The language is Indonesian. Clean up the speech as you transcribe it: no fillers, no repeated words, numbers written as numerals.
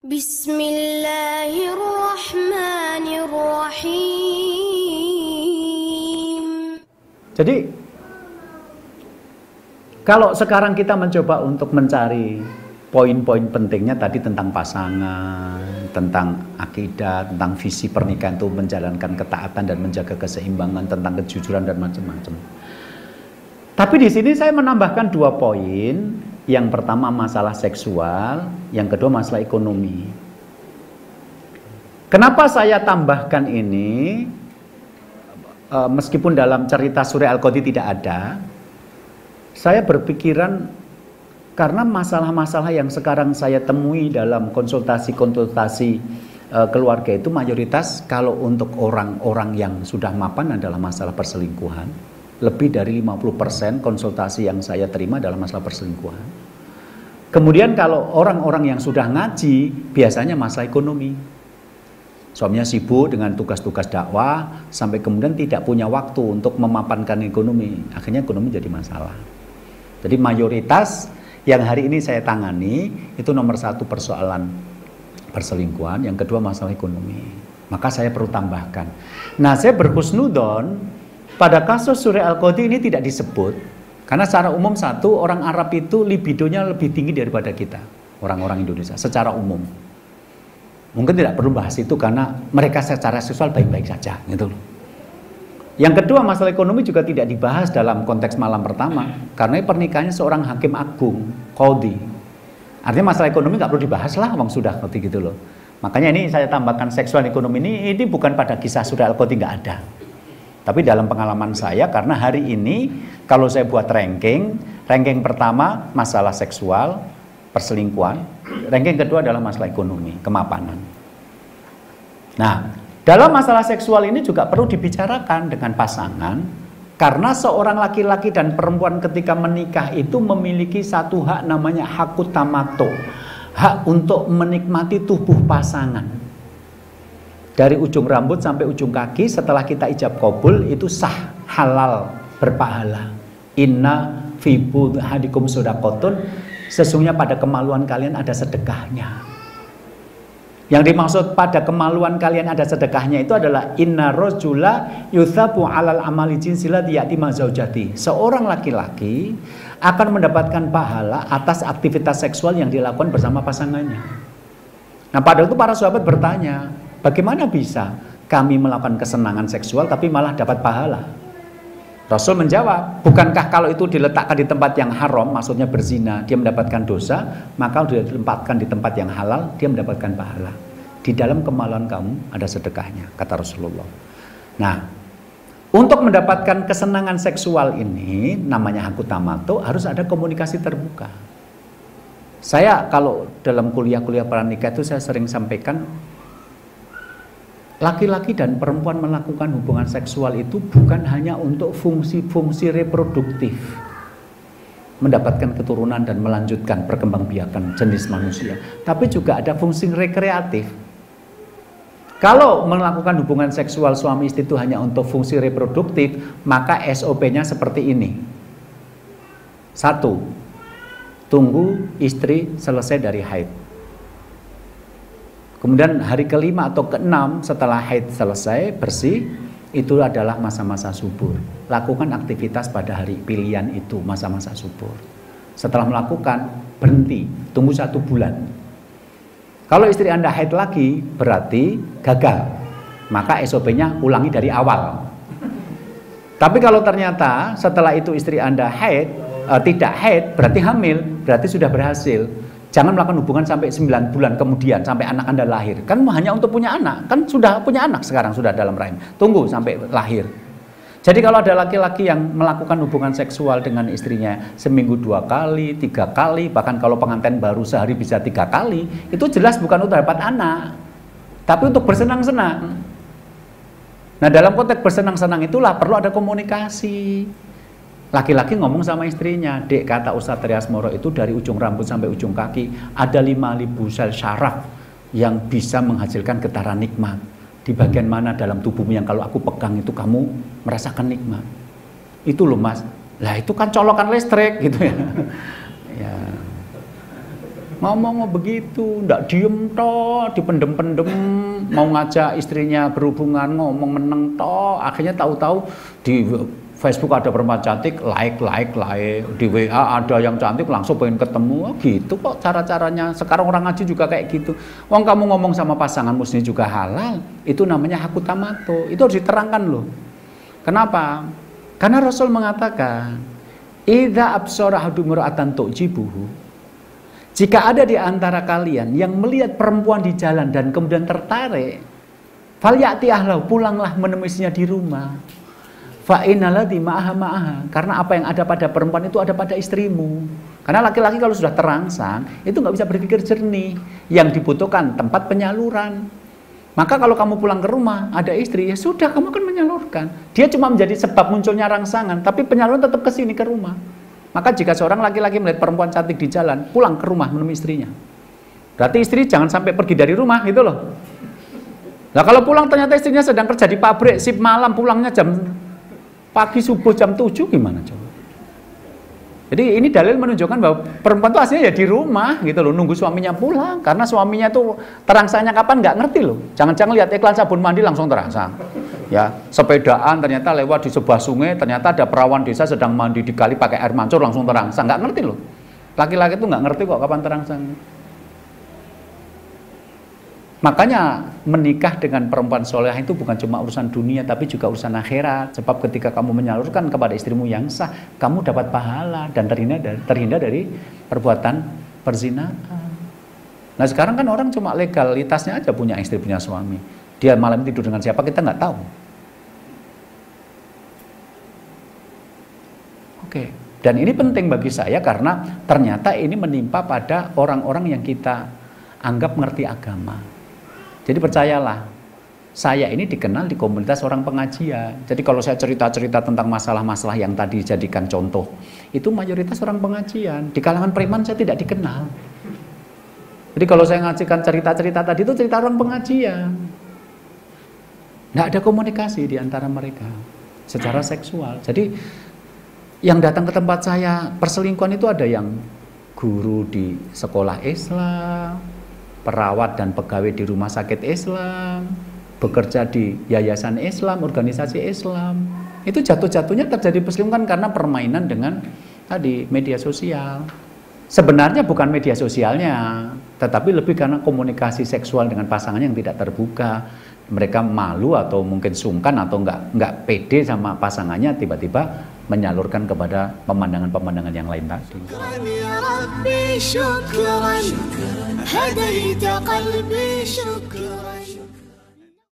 Bismillahirrahmanirrahim. Jadi kalau sekarang kita mencoba untuk mencari poin-poin pentingnya tadi tentang pasangan, tentang akidah, tentang visi pernikahan itu menjalankan ketaatan dan menjaga keseimbangan, tentang kejujuran dan macam-macam. Tapi di sini saya menambahkan 2 poin. Yang pertama masalah seksual, yang kedua masalah ekonomi. Kenapa saya tambahkan ini? Meskipun dalam cerita Surah Al-Qadhi tidak ada, saya berpikiran karena masalah-masalah yang sekarang saya temui dalam konsultasi-konsultasi keluarga itu mayoritas kalau untuk orang-orang yang sudah mapan adalah masalah perselingkuhan. Lebih dari 50% konsultasi yang saya terima adalah masalah perselingkuhan. Kemudian kalau orang-orang yang sudah ngaji biasanya masalah ekonomi. Suaminya sibuk dengan tugas-tugas dakwah sampai kemudian tidak punya waktu untuk memapankan ekonomi. Akhirnya ekonomi jadi masalah. Jadi mayoritas yang hari ini saya tangani itu nomor 1 persoalan perselingkuhan, yang kedua masalah ekonomi. Maka saya perlu tambahkan. Nah, saya berhusnudon pada kasus Surah Al-Qadhi ini tidak disebut karena secara umum orang Arab itu libidonya lebih tinggi daripada kita, orang-orang Indonesia secara umum. Mungkin tidak perlu bahas itu karena mereka secara seksual baik-baik saja gitu. Yang kedua masalah ekonomi juga tidak dibahas dalam konteks malam pertama karena pernikahannya seorang hakim agung, qadhi. Artinya masalah ekonomi nggak perlu dibahas lah, wong sudah ngerti gitu loh. Makanya ini saya tambahkan seksual ekonomi ini bukan pada kisah Surah Al-Qadhi, nggak ada. Tapi dalam pengalaman saya, karena hari ini kalau saya buat ranking pertama masalah seksual, perselingkuhan, ranking kedua adalah masalah ekonomi, kemapanan. Nah, dalam masalah seksual ini juga perlu dibicarakan dengan pasangan, karena seorang laki-laki dan perempuan ketika menikah itu memiliki satu hak namanya hakut tamato, hak untuk menikmati tubuh pasangan. Dari ujung rambut sampai ujung kaki setelah kita ijab qabul itu sah, halal, berpahala. Inna fi budhadikum shadaqatun, sesungguhnya pada kemaluan kalian ada sedekahnya. Yang dimaksud pada kemaluan kalian ada sedekahnya itu adalah inna rajula yuthabu alal amali jinsil ladzi ya'ti ma zaujati. Seorang laki-laki akan mendapatkan pahala atas aktivitas seksual yang dilakukan bersama pasangannya. Nah, pada itu para sahabat bertanya, bagaimana bisa kami melakukan kesenangan seksual tapi malah dapat pahala? Rasul menjawab, bukankah kalau itu diletakkan di tempat yang haram, maksudnya berzina, dia mendapatkan dosa, maka dia ditempatkan di tempat yang halal, dia mendapatkan pahala. Di dalam kemaluan kamu ada sedekahnya, kata Rasulullah. Nah, untuk mendapatkan kesenangan seksual ini, namanya hakut tamato, harus ada komunikasi terbuka. Saya kalau dalam kuliah-kuliah pranikah itu saya sering sampaikan, laki-laki dan perempuan melakukan hubungan seksual itu bukan hanya untuk fungsi-fungsi reproduktif, mendapatkan keturunan dan melanjutkan perkembangbiakan jenis manusia, tapi juga ada fungsi rekreatif. Kalau melakukan hubungan seksual suami istri itu hanya untuk fungsi reproduktif, maka SOP-nya seperti ini. 1. Tunggu istri selesai dari haid. Kemudian hari ke-5 atau ke-6 setelah haid selesai bersih, itu adalah masa-masa subur. Lakukan aktivitas pada hari pilihan itu, masa-masa subur. Setelah melakukan, berhenti, tunggu 1 bulan. Kalau istri Anda haid lagi, berarti gagal. Maka SOP-nya ulangi dari awal. Tapi kalau ternyata setelah itu istri Anda haid, tidak haid, berarti hamil, berarti sudah berhasil. Jangan melakukan hubungan sampai 9 bulan kemudian, sampai anak Anda lahir. Kan hanya untuk punya anak, kan sudah punya anak sekarang, sudah dalam rahim. Tunggu sampai lahir. Jadi kalau ada laki-laki yang melakukan hubungan seksual dengan istrinya seminggu 2 kali, 3 kali, bahkan kalau pengantin baru sehari bisa 3 kali, itu jelas bukan untuk dapat anak, tapi untuk bersenang-senang. Nah, dalam konteks bersenang-senang itulah perlu ada komunikasi. Laki-laki ngomong sama istrinya, dek, kata Ustadz Trias Moro itu dari ujung rambut sampai ujung kaki ada 5.000 sel syaraf yang bisa menghasilkan getaran nikmat. Di bagian mana dalam tubuhmu yang kalau aku pegang itu kamu merasakan nikmat. Itu loh mas. Lah itu kan colokan listrik gitu ya. Ya. ngomong begitu, ndak diem toh, dipendem-pendem, mau ngajak istrinya berhubungan, ngomong meneng toh, akhirnya tahu-tahu di Facebook ada perempuan cantik, like, di WA ada yang cantik langsung pengen ketemu, gitu kok cara-caranya. Sekarang orang ngaji juga kayak gitu. Wong kamu ngomong sama pasangan muslim juga halal, itu namanya hakut tamato, itu harus diterangkan loh. Kenapa? Karena Rasul mengatakan, idza absara ahadum imra'atan tu'jibuhu, jika ada di antara kalian yang melihat perempuan di jalan dan kemudian tertarik, falyati ahlahu, pulanglah menemuinya di rumah. Fa innallati ma'aha, karena apa yang ada pada perempuan itu ada pada istrimu. Karena laki-laki kalau sudah terangsang itu nggak bisa berpikir jernih. Yang dibutuhkan tempat penyaluran. Maka kalau kamu pulang ke rumah ada istri, ya sudah, kamu akan menyalurkan. Dia cuma menjadi sebab munculnya rangsangan, tapi penyaluran tetap ke sini, ke rumah. Maka jika seorang laki-laki melihat perempuan cantik di jalan, pulang ke rumah menemui istrinya. Berarti istri jangan sampai pergi dari rumah, gitu loh. Nah kalau pulang ternyata istrinya sedang kerja di pabrik, sip malam, pulangnya jam pagi subuh jam 7, gimana coba? Jadi ini dalil menunjukkan bahwa perempuan itu aslinya ya di rumah gitu loh, nunggu suaminya pulang. Karena suaminya tuh terangsangnya kapan nggak ngerti loh. Jangan-jangan lihat iklan sabun mandi langsung terangsang. Ya, sepedaan ternyata lewat di sebuah sungai, ternyata ada perawan desa sedang mandi di kali pakai air mancur langsung terangsang. Nggak ngerti loh. Laki-laki itu nggak ngerti kok kapan terangsang. Makanya menikah dengan perempuan solehah itu bukan cuma urusan dunia, tapi juga urusan akhirat. Sebab ketika kamu menyalurkan kepada istrimu yang sah, kamu dapat pahala dan terhindar dari perbuatan perzinahan. Nah sekarang kan orang cuma legalitasnya aja punya istri, punya suami. Dia malam tidur dengan siapa kita nggak tahu. Oke. Dan ini penting bagi saya karena ternyata ini menimpa pada orang-orang yang kita anggap mengerti agama. Jadi percayalah, saya ini dikenal di komunitas orang pengajian. Jadi kalau saya cerita-cerita tentang masalah-masalah yang tadi dijadikan contoh, itu mayoritas orang pengajian. Di kalangan preman saya tidak dikenal. Jadi kalau saya ngajikan cerita-cerita tadi itu cerita orang pengajian. Nggak ada komunikasi di antara mereka secara seksual. Jadi yang datang ke tempat saya perselingkuhan itu ada yang guru di sekolah Islam, perawat dan pegawai di rumah sakit Islam, bekerja di yayasan Islam, organisasi Islam. Itu jatuh-jatuhnya terjadi perselingkuhan karena permainan dengan tadi media sosial. Sebenarnya bukan media sosialnya, tetapi lebih karena komunikasi seksual dengan pasangan yang tidak terbuka. Mereka malu atau mungkin sungkan atau nggak pede sama pasangannya, tiba-tiba menyalurkan kepada pemandangan-pemandangan yang lain tadi. شكرا هديت قلبي شكرا